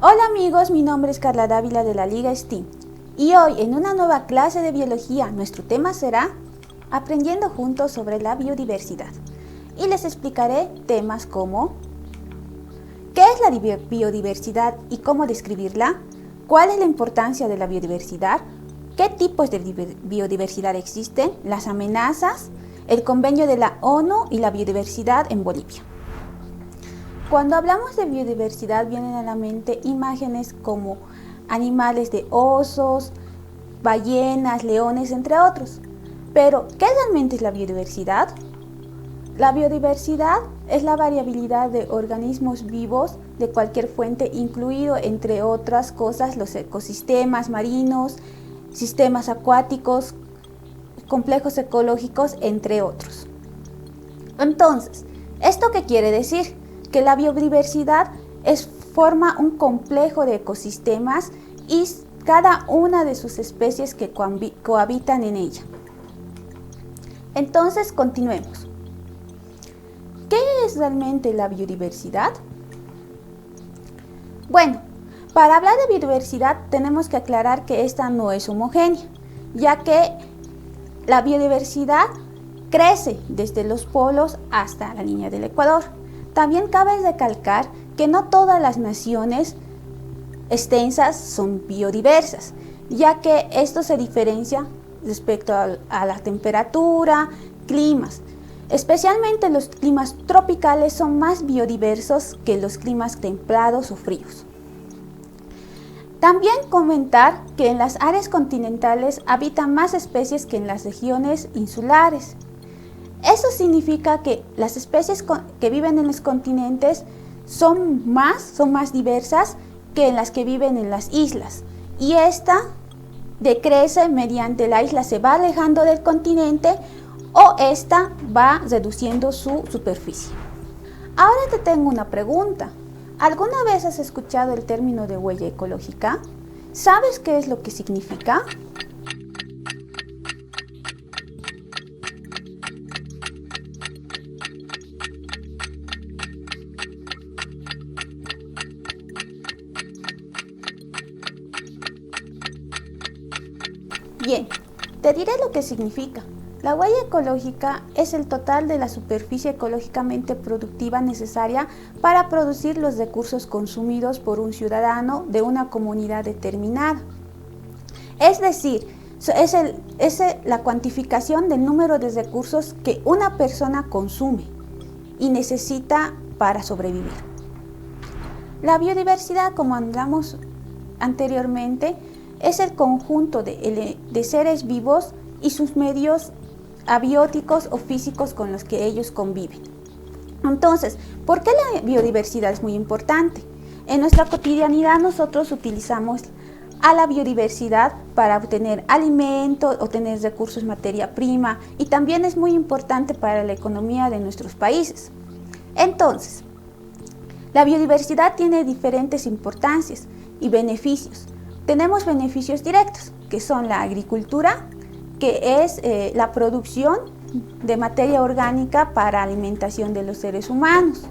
Hola amigos, mi nombre es Carla Dávila de la Liga STEAM y hoy en una nueva clase de biología nuestro tema será Aprendiendo juntos sobre la biodiversidad y les explicaré temas como ¿qué es la biodiversidad y cómo describirla? ¿Cuál es la importancia de la biodiversidad? ¿Qué tipos de biodiversidad existen? Las amenazas, el convenio de la ONU y la biodiversidad en Bolivia. Cuando hablamos de biodiversidad vienen a la mente imágenes como animales de osos, ballenas, leones, entre otros. Pero, ¿qué realmente es la biodiversidad? La biodiversidad es la variabilidad de organismos vivos de cualquier fuente, incluido entre otras cosas los ecosistemas marinos, sistemas acuáticos, complejos ecológicos, entre otros. Entonces, ¿esto qué quiere decir? Que la biodiversidad forma un complejo de ecosistemas y cada una de sus especies que cohabitan en ella. Entonces, continuemos. ¿Qué es realmente la biodiversidad? Bueno, para hablar de biodiversidad tenemos que aclarar que esta no es homogénea, ya que la biodiversidad crece desde los polos hasta la línea del Ecuador. También cabe recalcar que no todas las naciones extensas son biodiversas, ya que esto se diferencia respecto a la temperatura, climas. Especialmente los climas tropicales son más biodiversos que los climas templados o fríos. También comentar que en las áreas continentales habitan más especies que en las regiones insulares. Eso significa que las especies que viven en los continentes son más diversas que en las que viven en las islas. Y esta decrece mediante la isla se va alejando del continente o esta va reduciendo su superficie. Ahora te tengo una pregunta. ¿Alguna vez has escuchado el término de huella ecológica? ¿Sabes qué es lo que significa? Bien, te diré lo que significa. La huella ecológica es el total de la superficie ecológicamente productiva necesaria para producir los recursos consumidos por un ciudadano de una comunidad determinada. Es decir, es la cuantificación del número de recursos que una persona consume y necesita para sobrevivir. La biodiversidad, como hablamos anteriormente, es el conjunto de seres vivos y sus medios abióticos o físicos con los que ellos conviven. Entonces, ¿por qué la biodiversidad es muy importante? En nuestra cotidianidad nosotros utilizamos a la biodiversidad para obtener alimento, obtener recursos, materia prima, y también es muy importante para la economía de nuestros países. Entonces, la biodiversidad tiene diferentes importancias y beneficios. Tenemos beneficios directos, que son la agricultura, que es la producción de materia orgánica para alimentación de los seres humanos.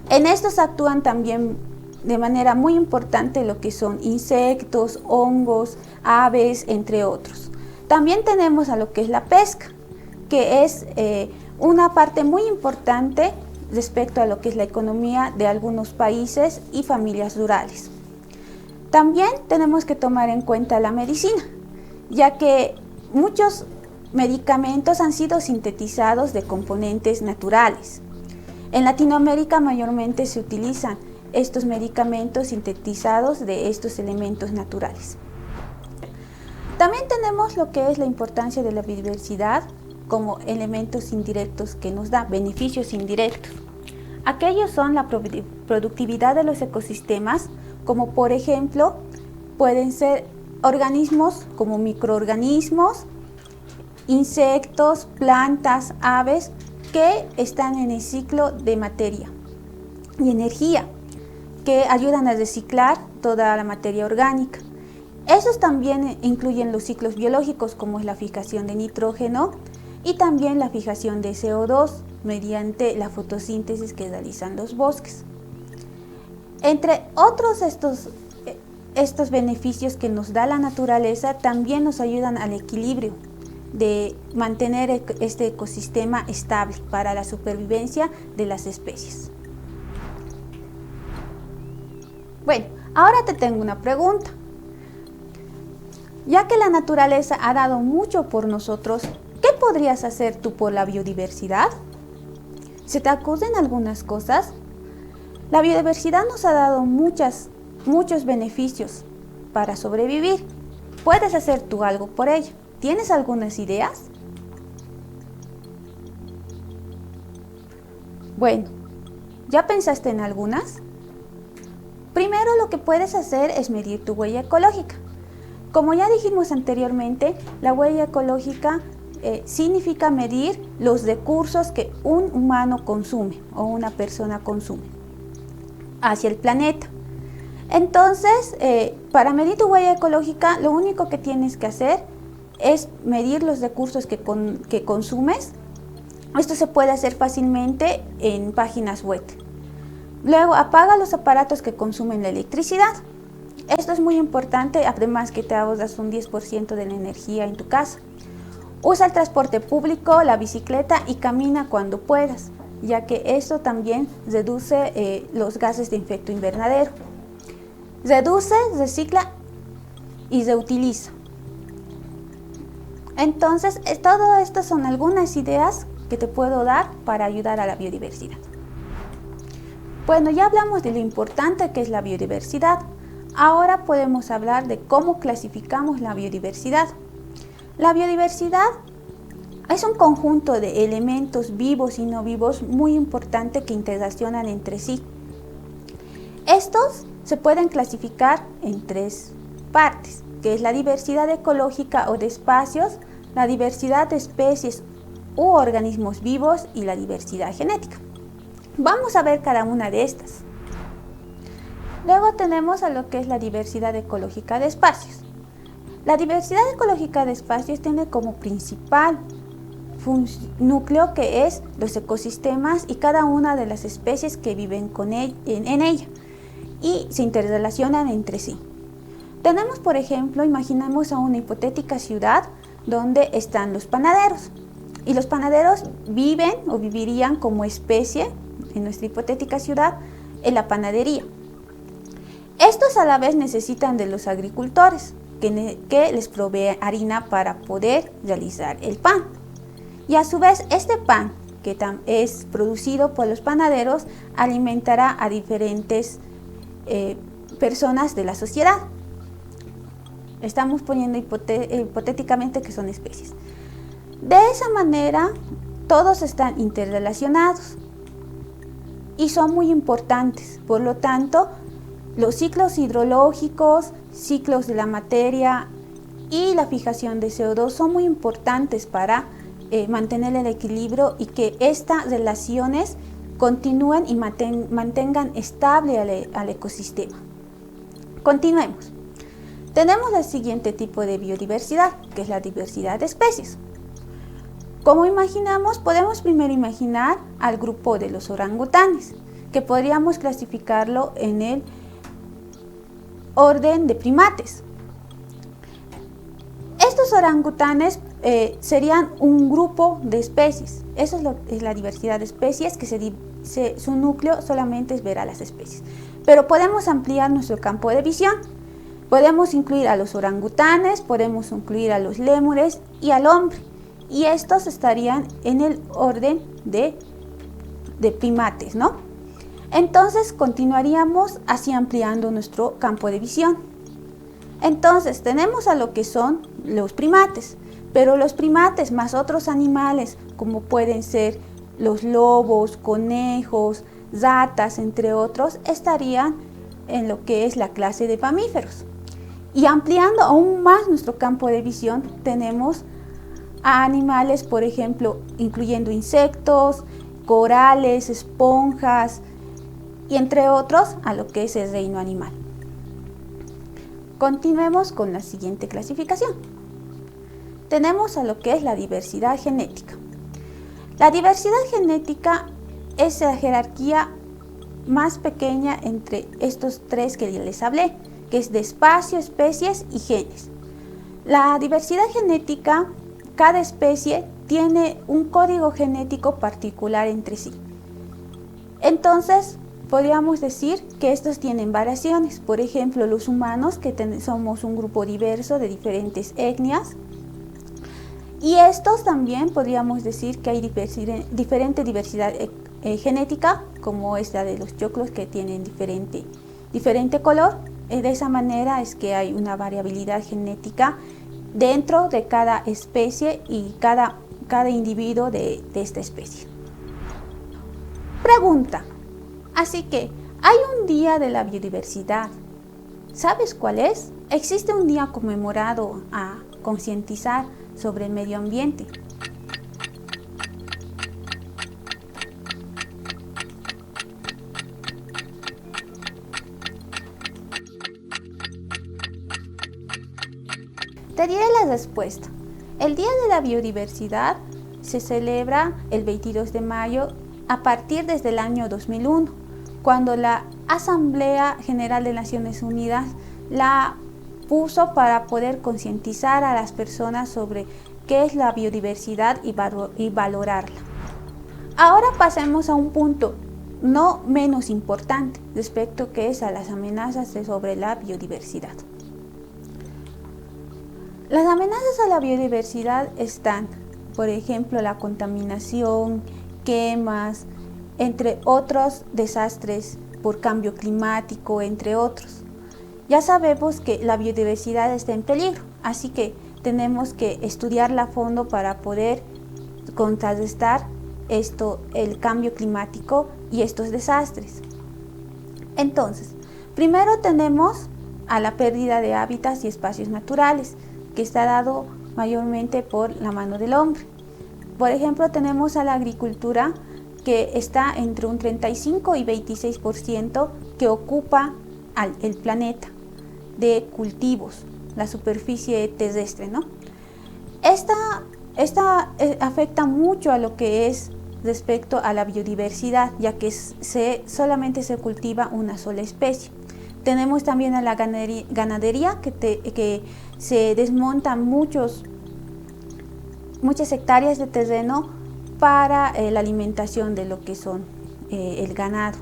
En estos actúan también de manera muy importante lo que son insectos, hongos, aves, entre otros. También tenemos a lo que es la pesca, que es una parte muy importante respecto a lo que es la economía de algunos países y familias rurales. También tenemos que tomar en cuenta la medicina, ya que muchos medicamentos han sido sintetizados de componentes naturales. En Latinoamérica mayormente se utilizan estos medicamentos sintetizados de estos elementos naturales. También tenemos lo que es la importancia de la biodiversidad como elementos indirectos que nos da beneficios indirectos. Aquellos son la productividad de los ecosistemas, como por ejemplo pueden ser organismos como microorganismos, insectos, plantas, aves que están en el ciclo de materia y energía, que ayudan a reciclar toda la materia orgánica. Esos también incluyen los ciclos biológicos como es la fijación de nitrógeno y también la fijación de CO2 mediante la fotosíntesis que realizan los bosques. Entre otros estos beneficios que nos da la naturaleza también nos ayudan al equilibrio de mantener este ecosistema estable para la supervivencia de las especies. Bueno, ahora te tengo una pregunta. Ya que la naturaleza ha dado mucho por nosotros, ¿qué podrías hacer tú por la biodiversidad? ¿Se te acuden algunas cosas? La biodiversidad nos ha dado muchos beneficios para sobrevivir. ¿Puedes hacer tú algo por ello? ¿Tienes algunas ideas? Bueno, ¿ya pensaste en algunas? Primero, lo que puedes hacer es medir tu huella ecológica. Como ya dijimos anteriormente, la huella ecológica significa medir los recursos que un humano consume o una persona consume hacia el planeta. Entonces, para medir tu huella ecológica, lo único que tienes que hacer es medir los recursos que consumes. Esto se puede hacer fácilmente en páginas web. Luego, apaga los aparatos que consumen la electricidad. Esto es muy importante, además que te ahorras un 10% de la energía en tu casa. Usa el transporte público, la bicicleta y camina cuando puedas, ya que esto también reduce los gases de efecto invernadero. Reduce, recicla y reutiliza. Entonces, todo esto son algunas ideas que te puedo dar para ayudar a la biodiversidad. Bueno, ya hablamos de lo importante que es la biodiversidad. Ahora podemos hablar de cómo clasificamos la biodiversidad. La biodiversidad es un conjunto de elementos vivos y no vivos muy importante que interaccionan entre sí. Estos se pueden clasificar en tres partes, que es la diversidad ecológica o de espacios, la diversidad de especies u organismos vivos y la diversidad genética. Vamos a ver cada una de estas. Luego tenemos a lo que es la diversidad ecológica de espacios. La diversidad ecológica de espacios tiene como principal núcleo que es los ecosistemas y cada una de las especies que viven en ella y se interrelacionan entre sí. Tenemos, por ejemplo, imaginamos a una hipotética ciudad donde están los panaderos y los panaderos viven o vivirían como especie en nuestra hipotética ciudad en la panadería. Estos a la vez necesitan de los agricultores que les provee harina para poder realizar el pan. Y a su vez este pan que es producido por los panaderos alimentará a diferentes personas de la sociedad. Estamos poniendo hipotéticamente que son especies. De esa manera todos están interrelacionados y son muy importantes. Por lo tanto, los ciclos hidrológicos, ciclos de la materia y la fijación de CO2 son muy importantes para mantener el equilibrio y que estas relaciones continúen y mantengan estable al ecosistema. Continuemos. Tenemos el siguiente tipo de biodiversidad, que es la diversidad de especies. Como imaginamos, podemos primero imaginar al grupo de los orangutanes, que podríamos clasificarlo en el orden de primates. Estos orangutanes serían un grupo de especies. Eso es la diversidad de especies, que su núcleo solamente es ver a las especies. Pero podemos ampliar nuestro campo de visión. Podemos incluir a los orangutanes, podemos incluir a los lémures y al hombre. Y estos estarían en el orden de primates, ¿no? Entonces continuaríamos así ampliando nuestro campo de visión. Entonces tenemos a lo que son los primates, pero los primates más otros animales como pueden ser los lobos, conejos, ratas, entre otros, estarían en lo que es la clase de mamíferos. Y ampliando aún más nuestro campo de visión, tenemos a animales, por ejemplo, incluyendo insectos, corales, esponjas y entre otros a lo que es el reino animal. Continuemos con la siguiente clasificación. Tenemos a lo que es la diversidad genética. La diversidad genética es la jerarquía más pequeña entre estos tres que les hablé, que es de espacio, especies y genes. La diversidad genética, cada especie tiene un código genético particular entre sí. Entonces, podríamos decir que estos tienen variaciones. Por ejemplo, los humanos, que somos un grupo diverso de diferentes etnias. Y estos también podríamos decir que hay diferente diversidad genética, como es la de los choclos, que tienen diferente color. De esa manera es que hay una variabilidad genética dentro de cada especie y cada individuo de esta especie. Pregunta. Así que, hay un día de la biodiversidad. ¿Sabes cuál es? Existe un día conmemorado a concientizar sobre el medio ambiente. Te diré la respuesta. El Día de la Biodiversidad se celebra el 22 de mayo a partir desde el año 2001, cuando la Asamblea General de Naciones Unidas la puso para poder concientizar a las personas sobre qué es la biodiversidad y valorarla. Ahora pasemos a un punto no menos importante respecto que es a las amenazas sobre la biodiversidad. Las amenazas a la biodiversidad están, por ejemplo, la contaminación, quemas, entre otros desastres por cambio climático, entre otros. Ya sabemos que la biodiversidad está en peligro, así que tenemos que estudiarla a fondo para poder contrarrestar el cambio climático y estos desastres. Entonces, primero tenemos a la pérdida de hábitats y espacios naturales, que está dado mayormente por la mano del hombre. Por ejemplo, tenemos a la agricultura, que está entre un 35 y 26% que ocupa el planeta de cultivos, la superficie terrestre, ¿no? Esta afecta mucho a lo que es respecto a la biodiversidad, ya que solamente se cultiva una sola especie. Tenemos también a la ganadería, que se desmontan muchas hectáreas de terreno para la alimentación de lo que son el ganado.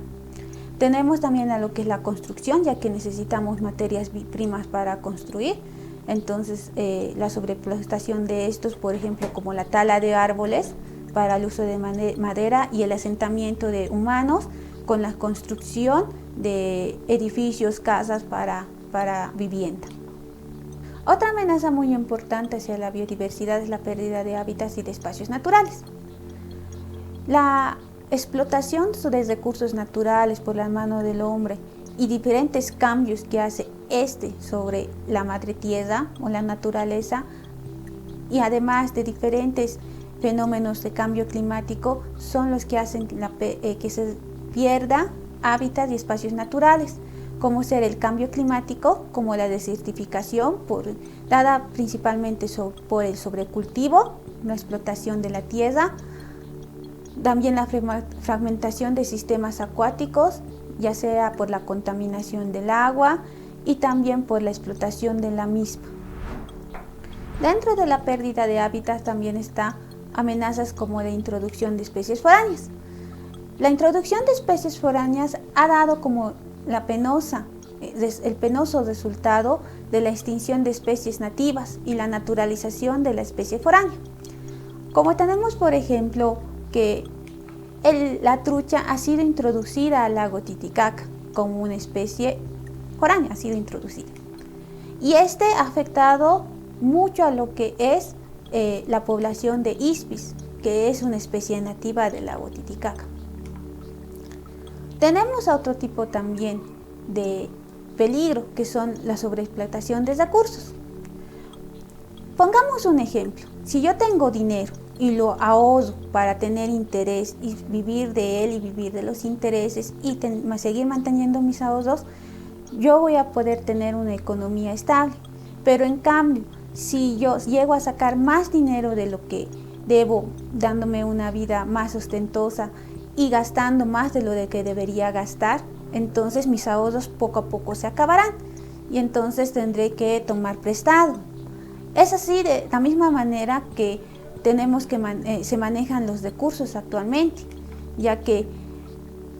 Tenemos también a lo que es la construcción, ya que necesitamos materias primas para construir. Entonces, la sobreexplotación de estos, por ejemplo, como la tala de árboles para el uso de madera y el asentamiento de humanos con la construcción de edificios, casas para vivienda. Otra amenaza muy importante hacia la biodiversidad es la pérdida de hábitats y de espacios naturales. La explotación de recursos naturales por la mano del hombre y diferentes cambios que hace sobre la madre tierra o la naturaleza, y además de diferentes fenómenos de cambio climático, son los que hacen que se pierda hábitats y espacios naturales, como ser el cambio climático, como la desertificación dada principalmente por el sobrecultivo, la explotación de la tierra, también la fragmentación de sistemas acuáticos, ya sea por la contaminación del agua y también por la explotación de la misma. Dentro de la pérdida de hábitats también está amenazas como la introducción de especies foráneas. La introducción de especies foráneas ha dado como el penoso resultado de la extinción de especies nativas y la naturalización de la especie foránea. Como tenemos, por ejemplo, que la trucha ha sido introducida al lago Titicaca como una especie foránea, ha sido introducida. Y ha afectado mucho a lo que es la población de Ispis, que es una especie nativa del lago Titicaca. Tenemos otro tipo también de peligro, que son la sobreexplotación de recursos. Pongamos un ejemplo. Si yo tengo dinero y lo ahorro para tener interés y vivir de él y vivir de los intereses y seguir manteniendo mis ahorros, yo voy a poder tener una economía estable. Pero en cambio, si yo llego a sacar más dinero de lo que debo, dándome una vida más ostentosa y gastando más de lo de que debería gastar, entonces mis ahorros poco a poco se acabarán y entonces tendré que tomar prestado. Es así de la misma manera que se manejan los recursos actualmente, ya que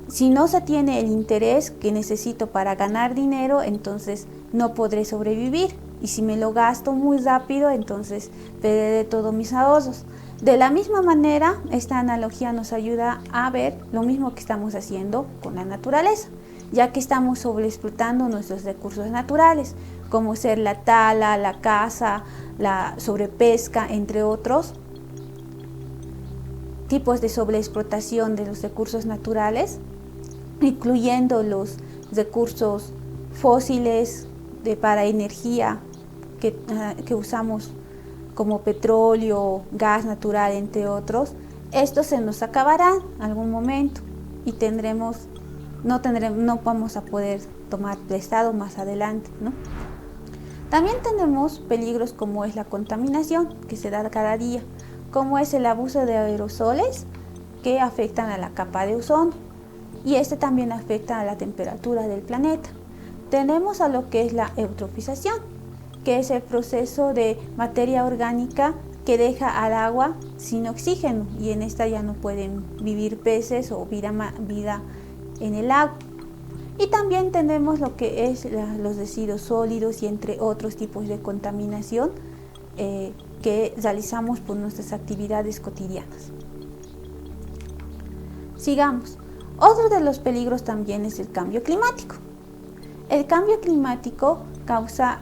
si no se tiene el interés que necesito para ganar dinero, entonces no podré sobrevivir. Y si me lo gasto muy rápido, entonces perderé todos mis ahorros. De la misma manera, esta analogía nos ayuda a ver lo mismo que estamos haciendo con la naturaleza, ya que estamos sobreexplotando nuestros recursos naturales, como ser la tala, la caza, la sobrepesca, entre otros tipos de sobreexplotación de los recursos naturales, incluyendo los recursos fósiles para energía que usamos como petróleo, gas natural, entre otros. Estos se nos acabarán en algún momento y no vamos a poder tomar prestado más adelante, ¿no? También tenemos peligros como es la contaminación que se da cada día, como es el abuso de aerosoles que afectan a la capa de ozono, y este también afecta a la temperatura del planeta. Tenemos a lo que es la eutrofización, que es el proceso de materia orgánica que deja al agua sin oxígeno, y en esta ya no pueden vivir peces o vida en el agua. Y también tenemos lo que es los residuos sólidos y entre otros tipos de contaminación que realizamos por nuestras actividades cotidianas. Sigamos. Otro de los peligros también es el cambio climático. El cambio climático causa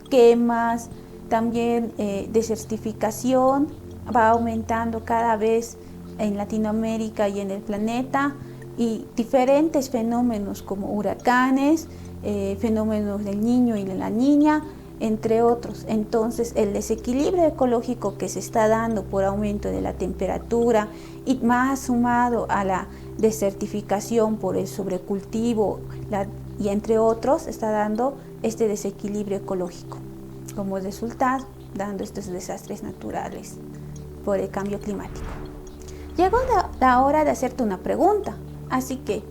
quemas, también desertificación, va aumentando cada vez en Latinoamérica y en el planeta, y diferentes fenómenos como huracanes, fenómenos del Niño y de la Niña, entre otros. Entonces el desequilibrio ecológico que se está dando por aumento de la temperatura y más sumado a la desertificación por el sobrecultivo y entre otros, está dando este desequilibrio ecológico como resultado, dando estos desastres naturales por el cambio climático. Llegó la hora de hacerte una pregunta, así que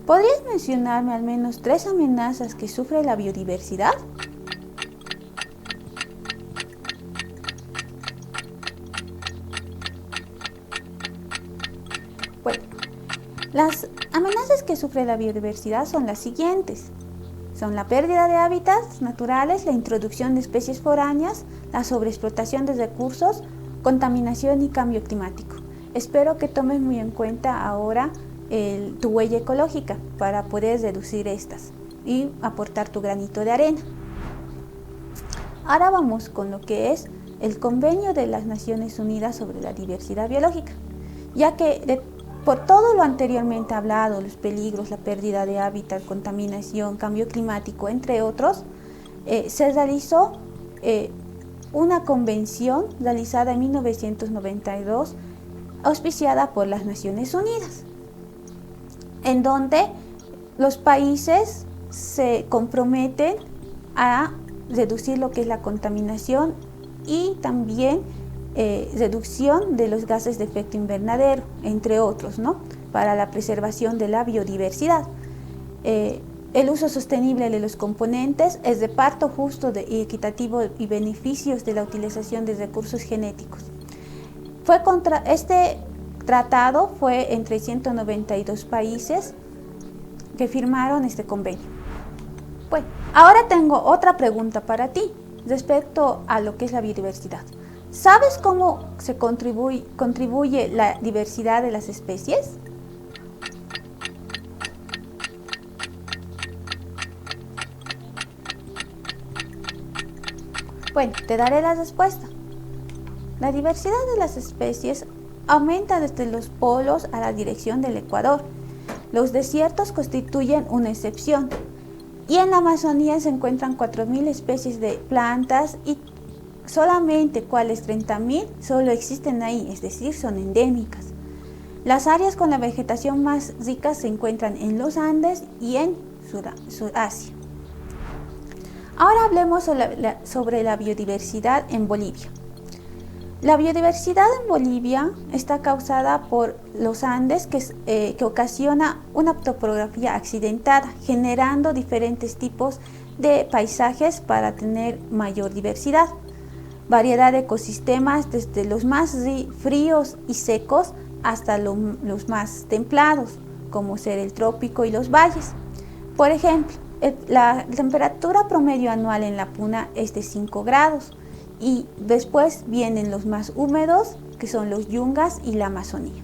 ¿podrías mencionarme al menos 3 amenazas que sufre la biodiversidad? Bueno, las amenazas que sufre la biodiversidad son las siguientes. Son la pérdida de hábitats naturales, la introducción de especies foráneas, la sobreexplotación de recursos, contaminación y cambio climático. Espero que tomes muy en cuenta ahora tu huella ecológica para poder reducir estas y aportar tu granito de arena. Ahora vamos con lo que es el Convenio de las Naciones Unidas sobre la Diversidad Biológica, ya que por todo lo anteriormente hablado, los peligros, la pérdida de hábitat, contaminación, cambio climático, entre otros, se realizó una convención realizada en 1992, auspiciada por las Naciones Unidas, en donde los países se comprometen a reducir lo que es la contaminación y también reducción de los gases de efecto invernadero, entre otros, ¿no? Para la preservación de la biodiversidad. El uso sostenible de los componentes, el reparto justo y equitativo y beneficios de la utilización de recursos genéticos. Este tratado fue entre 192 países que firmaron este convenio. Bueno, ahora tengo otra pregunta para ti respecto a lo que es la biodiversidad. ¿Sabes cómo se contribuye la diversidad de las especies? Bueno, te daré la respuesta. La diversidad de las especies aumenta desde los polos a la dirección del Ecuador. Los desiertos constituyen una excepción. Y en la Amazonía se encuentran 4.000 especies de plantas y solamente 30.000 solo existen ahí, es decir, son endémicas. Las áreas con la vegetación más rica se encuentran en los Andes y en Surasia. Ahora hablemos sobre la biodiversidad en Bolivia. La biodiversidad en Bolivia está causada por los Andes que ocasiona una topografía accidentada, generando diferentes tipos de paisajes para tener mayor diversidad. Variedad de ecosistemas desde los más fríos y secos hasta los más templados, como ser el trópico y los valles. Por ejemplo, la temperatura promedio anual en la Puna es de 5 grados y después vienen los más húmedos, que son los yungas y la Amazonía.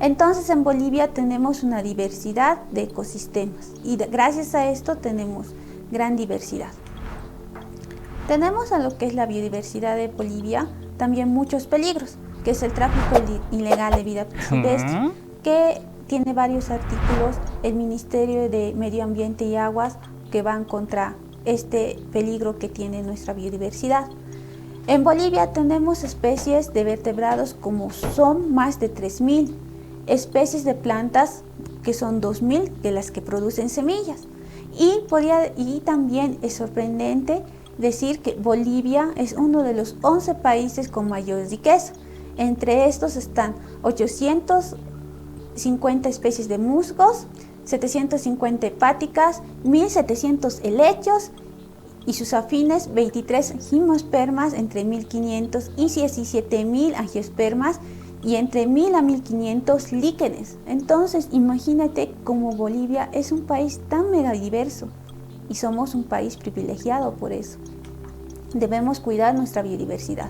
Entonces en Bolivia tenemos una diversidad de ecosistemas y gracias a esto tenemos gran diversidad. Tenemos a lo que es la biodiversidad de Bolivia también muchos peligros, que es el tráfico ilegal de vida silvestre, que tiene varios artículos el Ministerio de Medio Ambiente y Aguas que van contra este peligro que tiene nuestra biodiversidad. En Bolivia tenemos especies de vertebrados como son más de 3.000, especies de plantas que son 2.000 de las que producen semillas. Y también es sorprendente decir que Bolivia es uno de los 11 países con mayor riqueza. Entre estos están 850 especies de musgos, 750 hepáticas, 1.700 helechos y sus afines, 23 gimnospermas, entre 1.500 y 17.000 angiospermas y entre 1.000 a 1.500 líquenes. Entonces, imagínate cómo Bolivia es un país tan mega diverso y somos un país privilegiado por eso. Debemos cuidar nuestra biodiversidad.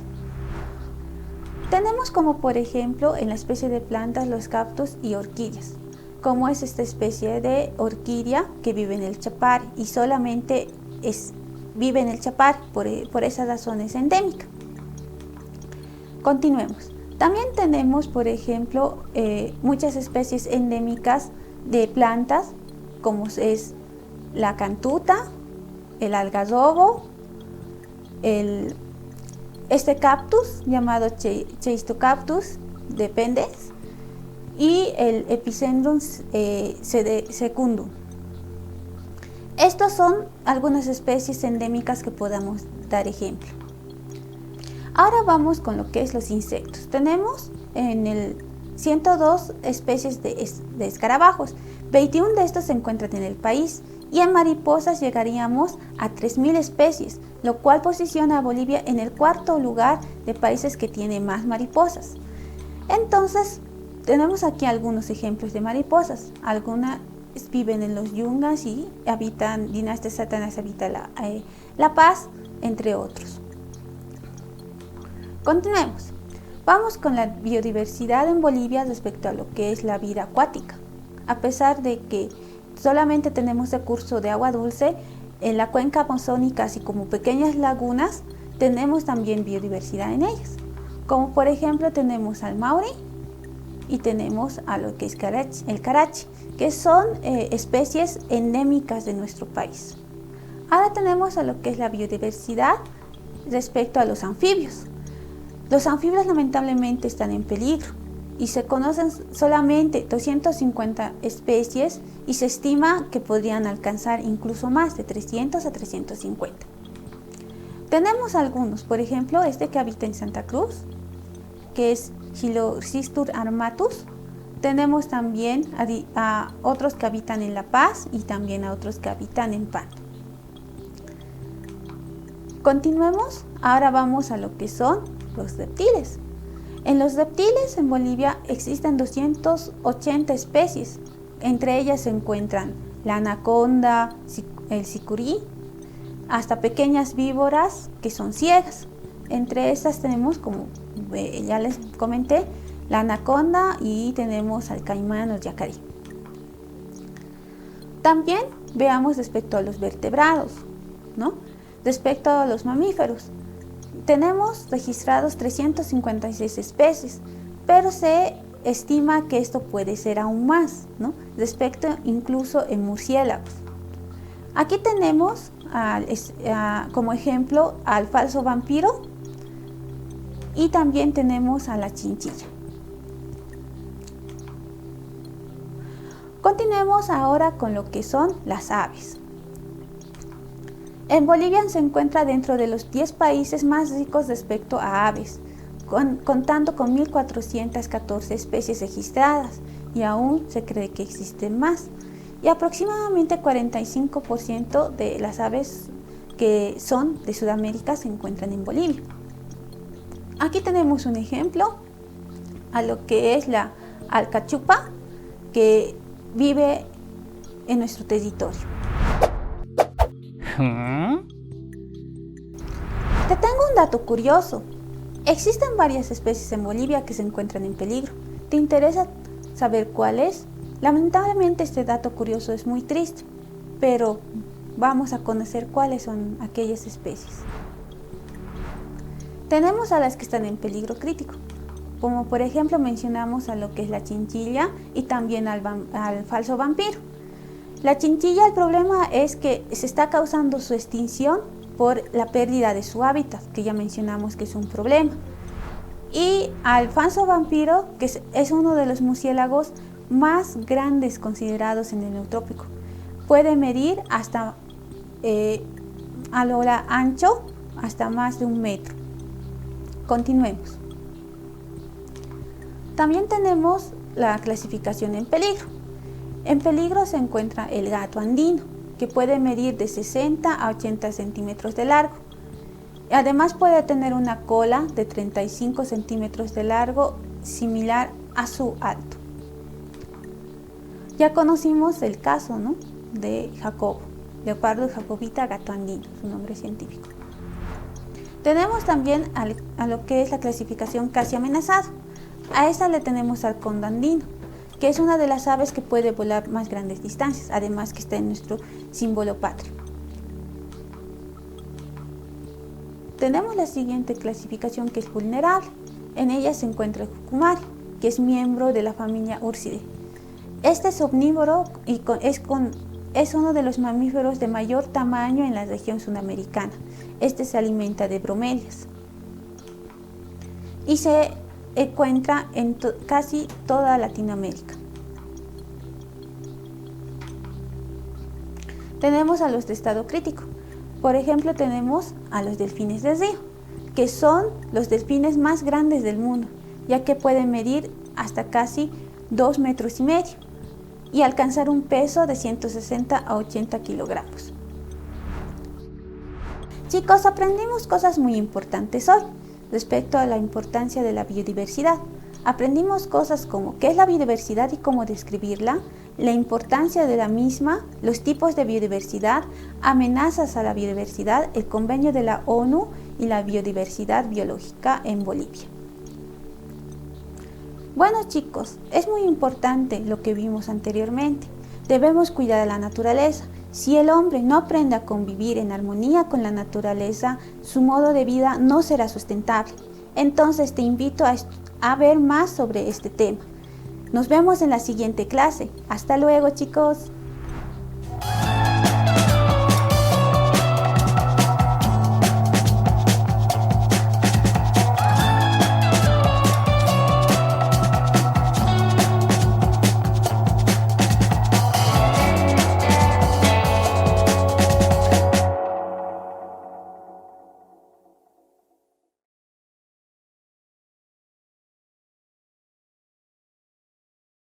Tenemos como por ejemplo en la especie de plantas los cactus y orquídeas, como es esta especie de orquídea que vive en el Chapar y solamente vive en el Chapar, por esa razón es endémica. Continuemos. También tenemos por ejemplo muchas especies endémicas de plantas como es la cantuta, el algarrobo, este cactus llamado Cheistocactus de Pendes y el Epicendrum secundum. Estos son algunas especies endémicas que podamos dar ejemplo. Ahora vamos con lo que es los insectos. Tenemos en el 102 especies de escarabajos, 21 de estos se encuentran en el país y en mariposas llegaríamos a 3.000 especies, lo cual posiciona a Bolivia en el cuarto lugar de países que tiene más mariposas. Entonces, tenemos aquí algunos ejemplos de mariposas. Algunas viven en los yungas y habitan, Dinastia Satanás habita La Paz, entre otros. Continuemos. Vamos con la biodiversidad en Bolivia respecto a lo que es la vida acuática. A pesar de que solamente tenemos recurso de agua dulce, en la cuenca amazónica, así como pequeñas lagunas, tenemos también biodiversidad en ellas. Como por ejemplo tenemos al mauri y tenemos a lo que es el carachi, que son especies endémicas de nuestro país. Ahora tenemos a lo que es la biodiversidad respecto a los anfibios. Los anfibios lamentablemente están en peligro y se conocen solamente 250 especies y se estima que podrían alcanzar incluso más de 300 a 350. Tenemos algunos, por ejemplo, este que habita en Santa Cruz, que es Chilocystus armatus. Tenemos también a otros que habitan en La Paz y también a otros que habitan en Pan. Continuemos, ahora vamos a lo que son los reptiles. En los reptiles en Bolivia existen 280 especies, entre ellas se encuentran la anaconda, el sicurí, hasta pequeñas víboras que son ciegas. Entre estas tenemos, como ya les comenté, la anaconda y tenemos al caimán o yacaré. También veamos respecto a los vertebrados, ¿no? Respecto a los mamíferos. Tenemos registrados 356 especies, pero se estima que esto puede ser aún más, ¿no? Respecto incluso en murciélagos. Aquí tenemos como ejemplo al falso vampiro y también tenemos a la chinchilla. Continuemos ahora con lo que son las aves. En Bolivia se encuentra dentro de los 10 países más ricos respecto a aves, contando con 1.414 especies registradas, y aún se cree que existen más. Y aproximadamente 45% de las aves que son de Sudamérica se encuentran en Bolivia. Aquí tenemos un ejemplo a lo que es la alcachupa, que vive en nuestro territorio. Te tengo un dato curioso. Existen varias especies en Bolivia que se encuentran en peligro. ¿Te interesa saber cuál es? Lamentablemente este dato curioso es muy triste, pero vamos a conocer cuáles son aquellas especies. Tenemos a las que están en peligro crítico, como por ejemplo mencionamos a lo que es la chinchilla y también al falso vampiro. La chinchilla, el problema es que se está causando su extinción por la pérdida de su hábitat, que ya mencionamos que es un problema. Y al falso vampiro, que es uno de los murciélagos más grandes considerados en el Neotrópico. Puede medir hasta a lo ancho hasta más de 1 metro. Continuemos. También tenemos la clasificación en peligro. En peligro se encuentra el gato andino, que puede medir de 60 a 80 centímetros de largo. Además puede tener una cola de 35 centímetros de largo, similar a su alto. Ya conocimos el caso, ¿no?, de Jacobo, Leopardo jacobita gato andino, su nombre científico. Tenemos también a lo que es la clasificación casi amenazado. A esta le tenemos al cóndor andino, que es una de las aves que puede volar más grandes distancias, además que está en nuestro símbolo patrio. Tenemos la siguiente clasificación, que es vulnerable. En ella se encuentra el cucumari, que es miembro de la familia Ursidae. Este es omnívoro y es uno de los mamíferos de mayor tamaño en la región sudamericana. Este se alimenta de bromelias y se encuentra en casi toda Latinoamérica. Tenemos a los de estado crítico. Por ejemplo, tenemos a los delfines de río, que son los delfines más grandes del mundo, ya que pueden medir hasta casi 2,5 metros y alcanzar un peso de 160 a 80 kilogramos. Chicos, aprendimos cosas muy importantes hoy respecto a la importancia de la biodiversidad. Aprendimos cosas como qué es la biodiversidad y cómo describirla, la importancia de la misma, los tipos de biodiversidad, amenazas a la biodiversidad, el convenio de la ONU y la biodiversidad biológica en Bolivia. Bueno chicos, es muy importante lo que vimos anteriormente. Debemos cuidar a la naturaleza. Si el hombre no aprende a convivir en armonía con la naturaleza, su modo de vida no será sustentable. Entonces te invito a ver más sobre este tema. Nos vemos en la siguiente clase. Hasta luego chicos.